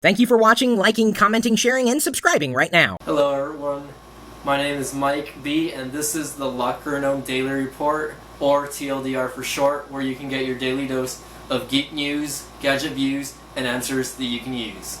Thank you for watching, liking, commenting, sharing, and subscribing right now. Hello everyone, my name is Mike B, and this is the Locker Gnome Daily Report, or TLDR for short, where you can get your daily dose of geek news, gadget views, and answers that you can use.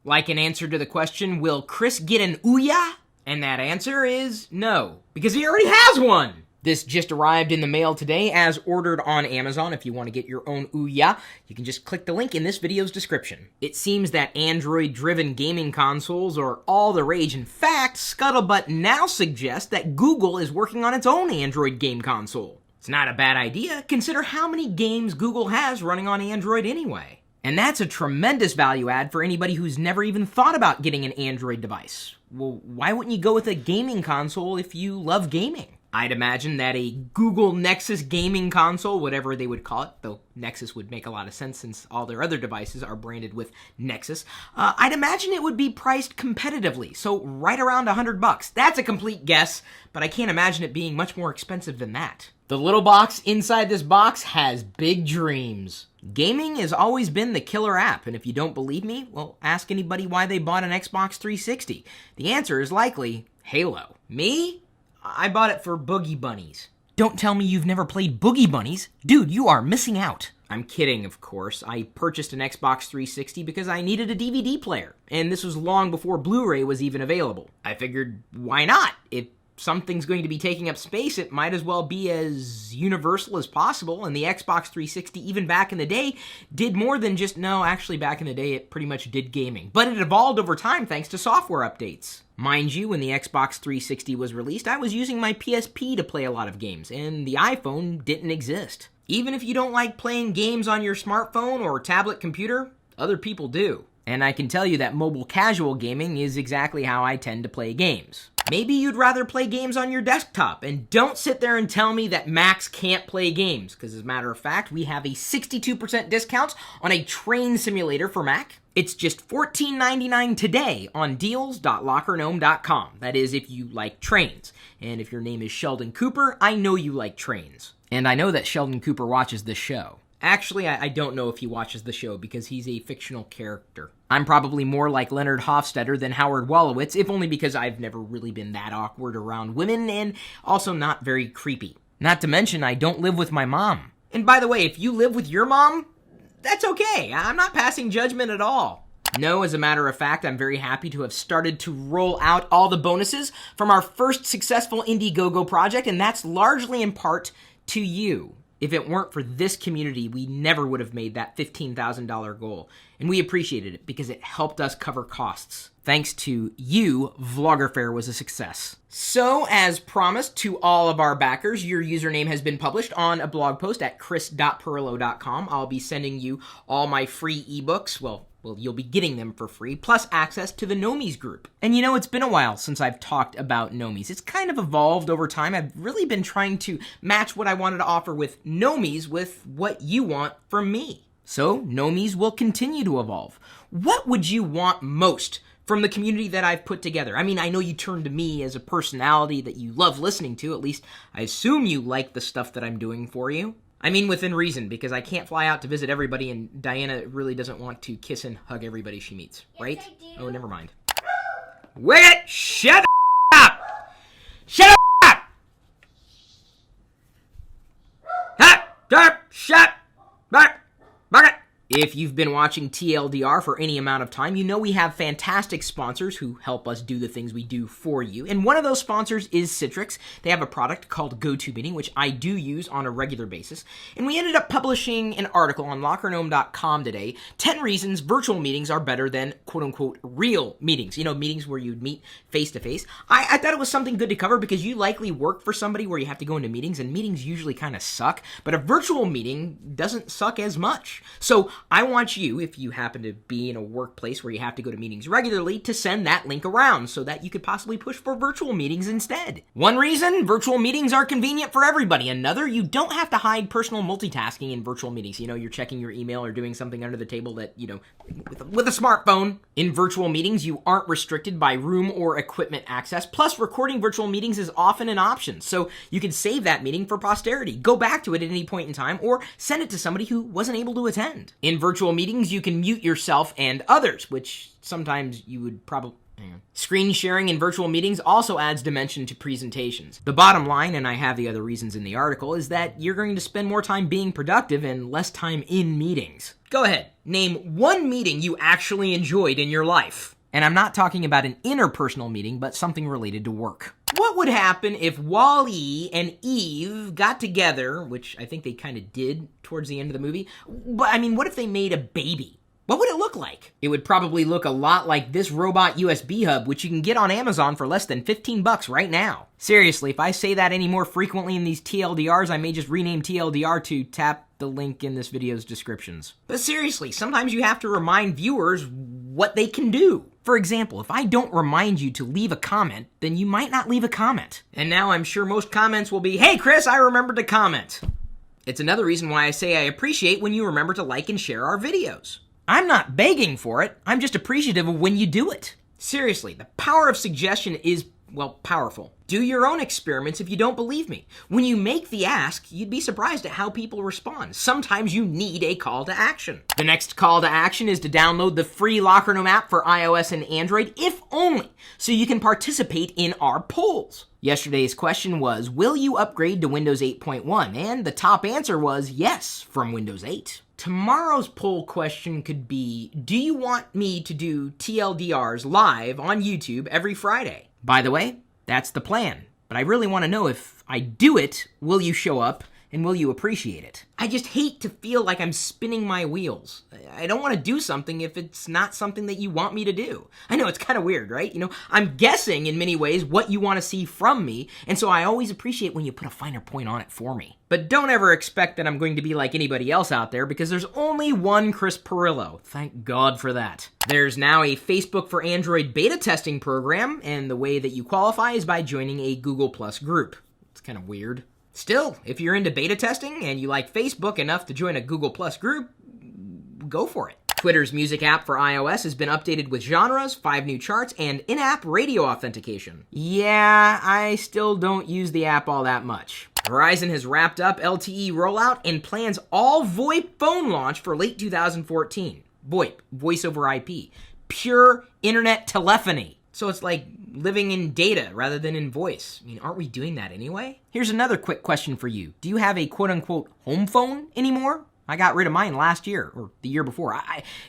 Like an answer to the question, will Chris get an Ouya? And that answer is no, because he already has one! This just arrived in the mail today as ordered on Amazon. If you want to get your own Ouya, you can just click the link in this video's description. It seems that Android-driven gaming consoles are all the rage. In fact, Scuttlebutt now suggests that Google is working on its own Android game console. It's not a bad idea. Consider how many games Google has running on Android anyway. And that's a tremendous value add for anybody who's never even thought about getting an Android device. Well, why wouldn't you go with a gaming console if you love gaming? I'd imagine that a Google Nexus gaming console, whatever they would call it, though Nexus would make a lot of sense since all their other devices are branded with Nexus, I'd imagine it would be priced competitively, so right around $100. That's a complete guess, but I can't imagine it being much more expensive than that. The little box inside this box has big dreams. Gaming has always been the killer app, and if you don't believe me, well, ask anybody why they bought an Xbox 360. The answer is likely Halo. Me? I bought it for Boogie Bunnies. Don't tell me you've never played Boogie Bunnies. Dude, you are missing out. I'm kidding, of course. I purchased an Xbox 360 because I needed a DVD player, and this was long before Blu-ray was even available. I figured, why not? If something's going to be taking up space, it might as well be as universal as possible, and the Xbox 360, even back in the day, did more than just, no, actually back in the day it pretty much did gaming. But it evolved over time thanks to software updates. Mind you, when the Xbox 360 was released, I was using my PSP to play a lot of games, and the iPhone didn't exist. Even if you don't like playing games on your smartphone or tablet computer, other people do. And I can tell you that mobile casual gaming is exactly how I tend to play games. Maybe you'd rather play games on your desktop, and don't sit there and tell me that Macs can't play games, because as a matter of fact, we have a 62% discount on a Trainz simulator for Mac. It's just $14.99 today on deals.lockergnome.com. That is, if you like Trainz. And if your name is Sheldon Cooper, I know you like Trainz. And I know that Sheldon Cooper watches this show. Actually, I don't know if he watches the show because he's a fictional character. I'm probably more like Leonard Hofstadter than Howard Wolowitz, if only because I've never really been that awkward around women and also not very creepy. Not to mention, I don't live with my mom. And by the way, if you live with your mom, that's okay. I'm not passing judgment at all. No, as a matter of fact, I'm very happy to have started to roll out all the bonuses from our first successful Indiegogo project, and that's largely in part to you. If it weren't for this community, we never would have made that $15,000 goal. And we appreciated it because it helped us cover costs. Thanks to you, Vlogger Fair was a success. So, as promised to all of our backers, your username has been published on a blog post at chris.pirillo.com. I'll be sending you all my free ebooks. Well, you'll be getting them for free, plus access to the Gnomies group. And you know, it's been a while since I've talked about Gnomies. It's kind of evolved over time. I've really been trying to match what I wanted to offer with Gnomies with what you want from me. So, Gnomies will continue to evolve. What would you want most from the community that I've put together? I mean, I know you turn to me as a personality that you love listening to. At least, I assume you like the stuff that I'm doing for you. I mean within reason, because I can't fly out to visit everybody, and Diana really doesn't want to kiss and hug everybody she meets, right? Yes, I do. Oh, never mind. Wait! Shut up! Shut up! Shut up! If you've been watching TLDR for any amount of time, you know we have fantastic sponsors who help us do the things we do for you. And one of those sponsors is Citrix. They have a product called GoToMeeting, which I do use on a regular basis. And we ended up publishing an article on lockergnome.com today, 10 reasons virtual meetings are better than quote-unquote real meetings. You know, meetings where you'd meet face-to-face. I thought it was something good to cover because you likely work for somebody where you have to go into meetings, and meetings usually kind of suck. But a virtual meeting doesn't suck as much. So I want you, if you happen to be in a workplace where you have to go to meetings regularly, to send that link around so that you could possibly push for virtual meetings instead. One reason, virtual meetings are convenient for everybody. Another, you don't have to hide personal multitasking in virtual meetings. You know, you're checking your email or doing something under the table that, you know, with a smartphone. In virtual meetings, you aren't restricted by room or equipment access. Plus, recording virtual meetings is often an option, so you can save that meeting for posterity. Go back to it at any point in time or send it to somebody who wasn't able to attend. In In virtual meetings, you can mute yourself and others, which sometimes you would probably... Screen sharing in virtual meetings also adds dimension to presentations. The bottom line, and I have the other reasons in the article, is that you're going to spend more time being productive and less time in meetings. Go ahead, name one meeting you actually enjoyed in your life. And I'm not talking about an interpersonal meeting, but something related to work. What would happen if Wall-E and Eve got together, which I think they kind of did towards the end of the movie, but I mean, what if they made a baby? What would it look like? It would probably look a lot like this robot USB hub, which you can get on Amazon for less than $15 right now. Seriously, if I say that any more frequently in these TLDRs, I may just rename TLDR to tap the link in this video's descriptions. But seriously, sometimes you have to remind viewers what they can do. For example, if I don't remind you to leave a comment, then you might not leave a comment. And now I'm sure most comments will be, "Hey Chris, I remembered to comment." It's another reason why I say I appreciate when you remember to like and share our videos. I'm not begging for it, I'm just appreciative of when you do it. Seriously, the power of suggestion is, well, powerful. Do your own experiments if you don't believe me. When you make the ask, you'd be surprised at how people respond. Sometimes you need a call to action. The next call to action is to download the free Locker Room app for iOS and Android, if only, so you can participate in our polls. Yesterday's question was, will you upgrade to Windows 8.1? And the top answer was yes, from Windows 8. Tomorrow's poll question could be, do you want me to do TLDRs live on YouTube every Friday? By the way, that's the plan. But I really want to know if I do it, will you show up and will you appreciate it? I just hate to feel like I'm spinning my wheels. I don't want to do something if it's not something that you want me to do. I know it's kind of weird, right? You know, I'm guessing in many ways what you want to see from me, and so I always appreciate when you put a finer point on it for me. But don't ever expect that I'm going to be like anybody else out there, because there's only one Chris Pirillo. Thank God for that. There's now a Facebook for Android beta testing program, and the way that you qualify is by joining a Google Plus group. It's kind of weird. Still, if you're into beta testing and you like Facebook enough to join a Google Plus group, go for it. Twitter's music app for iOS has been updated with genres, 5 new charts, and in-app radio authentication. Yeah, I still don't use the app all that much. Verizon has wrapped up LTE rollout and plans all VoIP phone launch for late 2014. VoIP, voice over IP, pure internet telephony. So it's like living in data rather than in voice. I mean, aren't we doing that anyway? Here's another quick question for you. Do you have a quote-unquote home phone anymore? I got rid of mine last year, or the year before.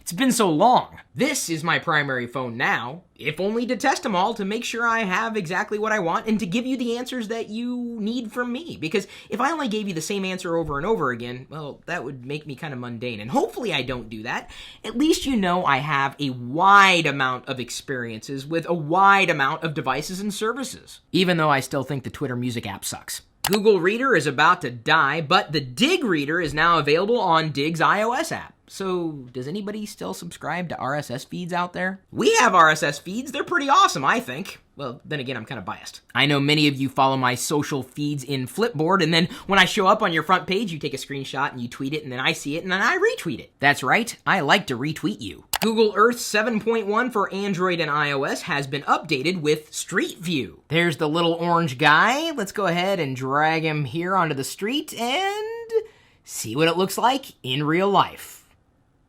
It's been so long. This is my primary phone now, if only to test them all, to make sure I have exactly what I want, and to give you the answers that you need from me. Because if I only gave you the same answer over and over again, well, that would make me kind of mundane. And hopefully I don't do that. At least you know I have a wide amount of experiences with a wide amount of devices and services. Even though I still think the Twitter music app sucks. Google Reader is about to die, but the Dig Reader is now available on Dig's iOS app. So, does anybody still subscribe to RSS feeds out there? We have RSS feeds. They're pretty awesome, I think. Well, then again, I'm kind of biased. I know many of you follow my social feeds in Flipboard, and then when I show up on your front page, you take a screenshot and you tweet it, and then I see it, and then I retweet it. That's right, I like to retweet you. Google Earth 7.1 for Android and iOS has been updated with Street View. There's the little orange guy. Let's go ahead and drag him here onto the street and see what it looks like in real life.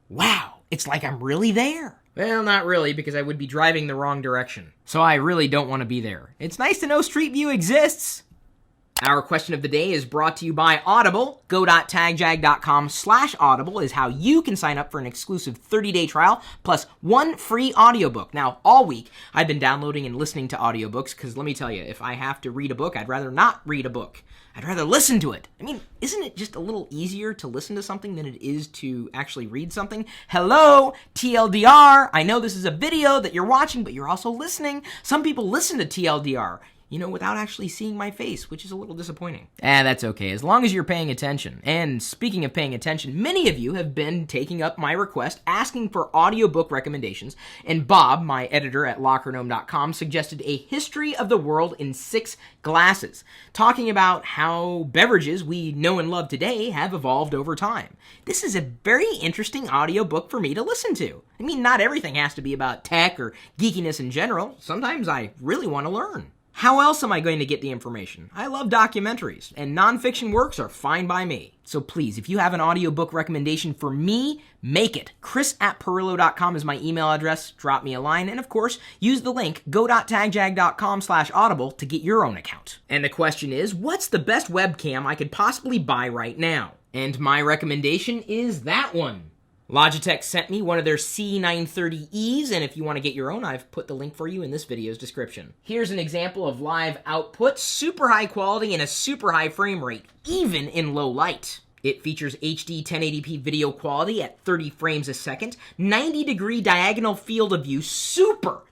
Wow, it's like I'm really there. Well, not really, because I would be driving the wrong direction. So I really don't want to be there. It's nice to know Street View exists. Our question of the day is brought to you by Audible. Go.tagjag.com/audible is how you can sign up for an exclusive 30-day trial plus 1 free audiobook. Now, all week, I've been downloading and listening to audiobooks because let me tell you, if I have to read a book, I'd rather not read a book. I'd rather listen to it. I mean, isn't it just a little easier to listen to something than it is to actually read something? Hello, TLDR. I know this is a video that you're watching, but you're also listening. Some people listen to TLDR, you know, without actually seeing my face, which is a little disappointing. That's okay, as long as you're paying attention. And speaking of paying attention, many of you have been taking up my request, asking for audiobook recommendations, and Bob, my editor at LockerGnome.com, suggested a history of the world in 6 glasses, talking about how beverages we know and love today have evolved over time. This is a very interesting audiobook for me to listen to. I mean, not everything has to be about tech or geekiness in general. Sometimes I really want to learn. How else am I going to get the information? I love documentaries, and nonfiction works are fine by me. So please, if you have an audiobook recommendation for me, make it. Chris@Pirillo.com is my email address. Drop me a line, and of course, use the link go.tagjag.com/audible to get your own account. And the question is, what's the best webcam I could possibly buy right now? And my recommendation is that one. Logitech sent me one of their C930Es, and if you want to get your own, I've put the link for you in this video's description. Here's an example of live output, super high quality and a super high frame rate, even in low light. It features HD 1080p video quality at 30 frames a second, 90-degree diagonal field of view, super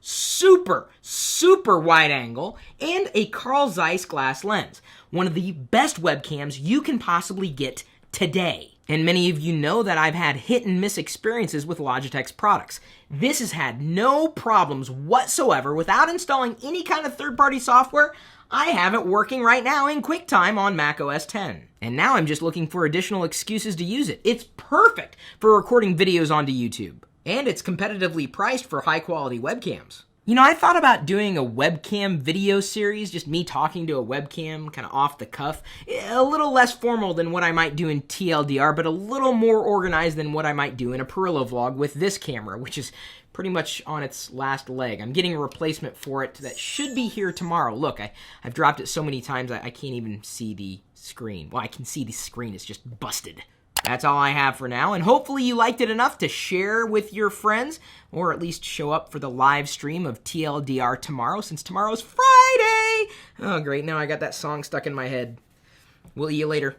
wide angle, and a Carl Zeiss glass lens. One of the best webcams you can possibly get today. And many of you know that I've had hit and miss experiences with Logitech's products. This has had no problems whatsoever without installing any kind of third-party software. I have it working right now in QuickTime on Mac OS X. And now I'm just looking for additional excuses to use it. It's perfect for recording videos onto YouTube. And it's competitively priced for high-quality webcams. You know, I thought about doing a webcam video series, just me talking to a webcam, kind of off the cuff. A little less formal than what I might do in TLDR, but a little more organized than what I might do in a Pirillo vlog with this camera, which is pretty much on its last leg. I'm getting a replacement for it that should be here tomorrow. Look, I've dropped it so many times I can't even see the screen. Well, I can see the screen, it's just busted. That's all I have for now, and hopefully you liked it enough to share with your friends, or at least show up for the live stream of TLDR tomorrow, since tomorrow's Friday! Oh, great, now I got that song stuck in my head. Will you later.